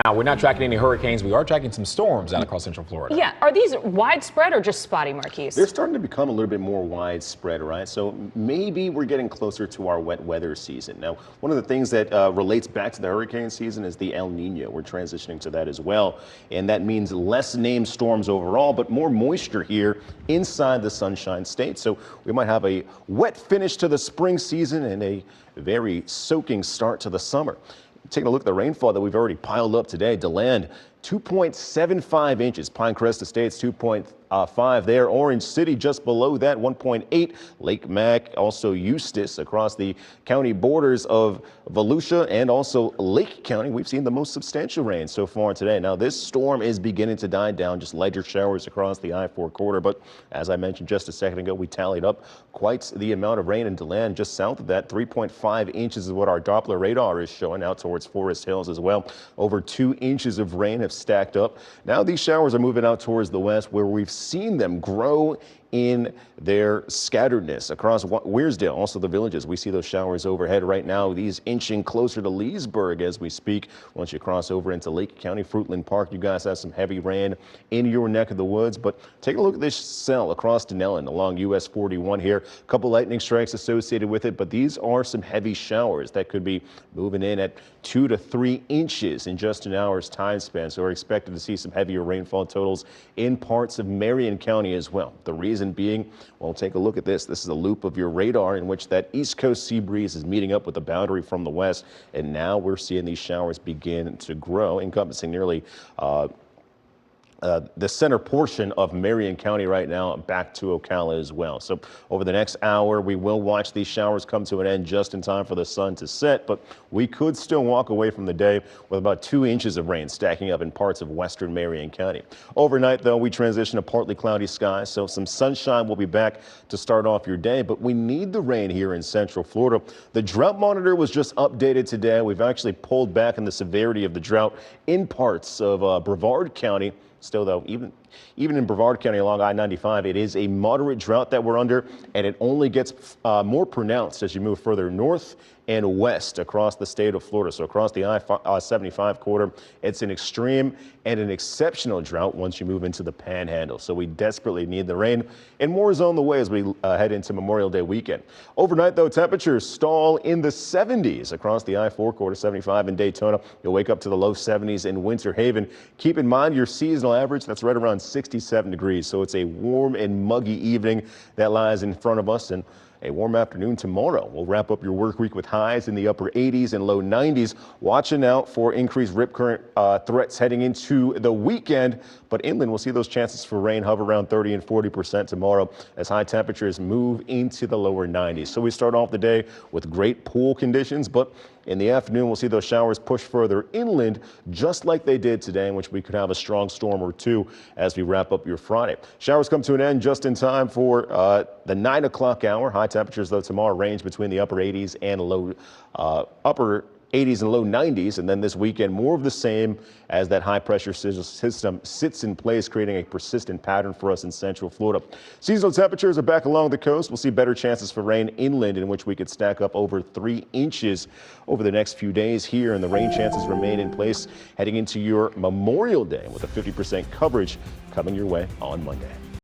Now, we're not tracking any hurricanes. We are tracking some storms out across Central Florida. Yeah, are these widespread or just spotty, Marquise? They're starting to become a little bit more widespread, right? So maybe we're getting closer to our wet weather season. Now, one of the things that relates back to the hurricane season is the El Nino. We're transitioning to that as well. And that means less named storms overall, but more moisture here inside the Sunshine State. So we might have a wet finish to the spring season and a very soaking start to the summer. Taking a look at the rainfall that we've already piled up today. DeLand, 2.75 inches. Pinecrest Estates, 2.5 there. Orange City just below that, 1.8. Lake Mac, also Eustis across the county borders of Volusia and also Lake County. We've seen the most substantial rain so far today. Now this storm is beginning to die down, just lighter showers across the I-4 corridor. But as I mentioned just a second ago, we tallied up quite the amount of rain in DeLand. Just south of that, 3.5 inches is what our Doppler radar is showing out towards Forest Hills as well. Over 2 inches of rain have stacked up. Now these showers are moving out towards the west, where we've seen them grow in their scatteredness across Weirsdale, also the villages. We see those showers overhead right now, these inching closer to Leesburg as we speak. Once you cross over into Lake County, Fruitland Park, you guys have some heavy rain in your neck of the woods. But take a look at this cell across Denellen along US 41 here. A couple lightning strikes associated with it, but these are some heavy showers that could be moving in at 2 to 3 inches in just an hour's time span. So we're expected to see some heavier rainfall totals in parts of Marion County as well. The reason being, well, take a look at this. This is a loop of your radar in which that east coast sea breeze is meeting up with the boundary from the west. And now we're seeing these showers begin to grow, encompassing nearly the center portion of Marion County right now, back to Ocala as well. So over the next hour, we will watch these showers come to an end just in time for the sun to set, but we could still walk away from the day with about 2 inches of rain stacking up in parts of western Marion County. Overnight, though, we transition to partly cloudy skies, so some sunshine will be back to start off your day, but we need the rain here in Central Florida. The drought monitor was just updated today. We've actually pulled back on the severity of the drought in parts of Brevard County. Still, though, even in Brevard County along I-95, it is a moderate drought that we're under, and it only gets more pronounced as you move further north and west across the state of Florida. So across the I-75 corridor, it's an extreme and an exceptional drought once you move into the Panhandle. So we desperately need the rain, and more is on the way as we head into Memorial Day weekend. Overnight, though, temperatures stall in the 70s across the I-4 corridor, 75 in Daytona. You'll wake up to the low 70s in Winter Haven. Keep in mind your seasonal average, that's right around 67 degrees. So it's a warm and muggy evening that lies in front of us, and a warm afternoon tomorrow. We'll wrap up your work week with highs in the upper 80s and low 90s. Watching out for increased rip current threats heading into the weekend, but inland we'll see those chances for rain hover around 30 and 40% tomorrow as high temperatures move into the lower 90s. So we start off the day with great pool conditions, but in the afternoon, we'll see those showers push further inland, just like they did today, in which we could have a strong storm or two as we wrap up your Friday. Showers come to an end just in time for the 9 o'clock hour. High temperatures, though, tomorrow range between the upper 80s and upper 80s and low 90s. And then this weekend, more of the same as that high pressure system sits in place, creating a persistent pattern for us in Central Florida. Seasonal temperatures are back along the coast. We'll see better chances for rain inland, in which we could stack up over 3 inches over the next few days here. And the rain chances remain in place heading into your Memorial Day with a 50% coverage coming your way on Monday.